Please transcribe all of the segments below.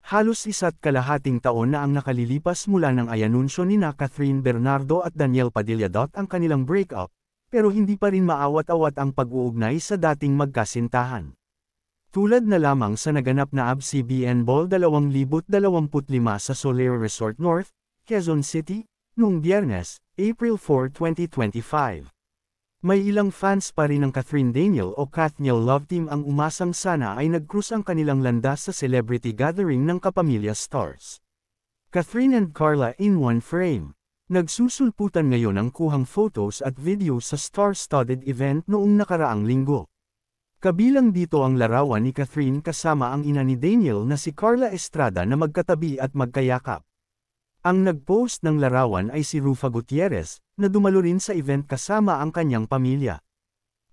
Halos 1.5 taon na ang nakalilipas mula ng ayanunsyo nina Catherine Bernardo at Daniel Padilla. Ang kanilang breakup, pero hindi pa rin maawat-awat ang pag-uugnay sa dating magkasintahan. Tulad na lamang sa naganap na ABS-CBN Ball 2025 sa Solero Resort North, Quezon City, noong Biyernes, April 4, 2025. May ilang fans pa rin ng Catherine Daniel o Kathniel Love Team ang umasang sana ay nag-cruise ang kanilang landas sa celebrity gathering ng kapamilya stars. Catherine and Carla in one frame. Nagsusulputan ngayon ang kuhang photos at videos sa star-studded event noong nakaraang linggo. Kabilang dito ang larawan ni Catherine kasama ang ina ni Daniel na si Carla Estrada na magkatabi at magkayakap. Ang nag-post ng larawan ay si Rufa Gutierrez, na dumalo rin sa event kasama ang kanyang pamilya.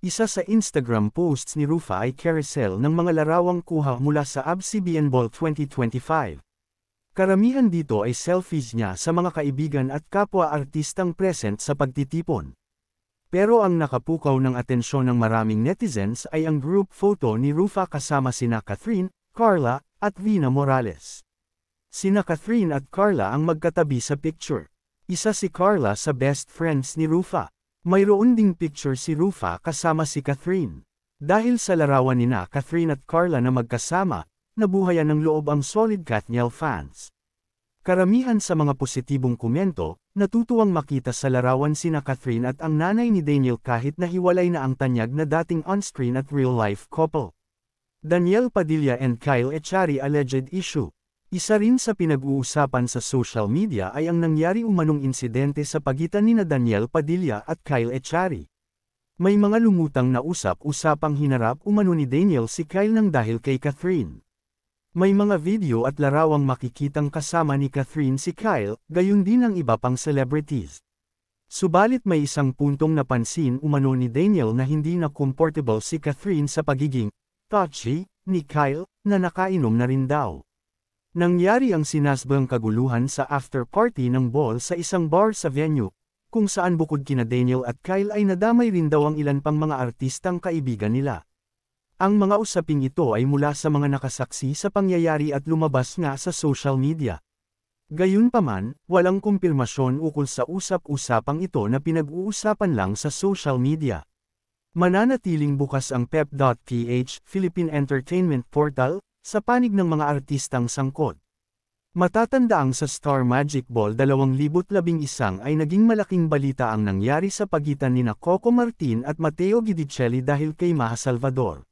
Isa sa Instagram posts ni Rufa ay carousel ng mga larawang kuha mula sa ABS-CBN Ball 2025. Karamihan dito ay selfies niya sa mga kaibigan at kapwa-artistang present sa pagtitipon. Pero ang nakapukaw ng atensyon ng maraming netizens ay ang group photo ni Rufa kasama sina Catherine, Carla, at Vina Morales. Sina Catherine at Carla ang magkatabi sa picture. Isa si Carla sa best friends ni Rufa. Mayroon ding picture si Rufa kasama si Catherine. Dahil sa larawan nina Catherine at Carla na magkasama, nabuhayan ng loob ang solid Kathniel fans. Karamihan sa mga positibong komento, natutuwang makita sa larawan sina Catherine at ang nanay ni Daniel kahit na hiwalay na ang tanyag na dating on-screen at real-life couple. Daniel Padilla and Kyle Echari alleged issue. Isa rin sa pinag-uusapan sa social media ay ang nangyari umanong insidente sa pagitan nina Daniel Padilla at Kyle Echari. May mga lumutang na usap-usapang hinarap umano ni Daniel si Kyle nang dahil kay Catherine. May mga video at larawang makikitang kasama ni Catherine si Kyle, gayon din ang iba pang celebrities. Subalit may isang puntong napansin umano ni Daniel na hindi na comfortable si Catherine sa pagiging touchy ni Kyle, na nakainom na rin daw. Nangyari ang sinasbang kaguluhan sa after-party ng ball sa isang bar sa venue, kung saan bukod kina Daniel at Kyle ay nadamay rin daw ang ilan pang mga artistang kaibigan nila. Ang mga usaping ito ay mula sa mga nakasaksi sa pangyayari at lumabas nga sa social media. Gayunpaman, walang kumpirmasyon ukol sa usap-usapang ito na pinag-uusapan lang sa social media. Mananatiling bukas ang pep.ph Philippine Entertainment Portal, sa panig ng mga artistang sangkot. Matatandaang sa Star Magic Ball 2011 ay naging malaking balita ang nangyari sa pagitan nina Coco Martin at Matteo Guidicelli dahil kay Maha Salvador.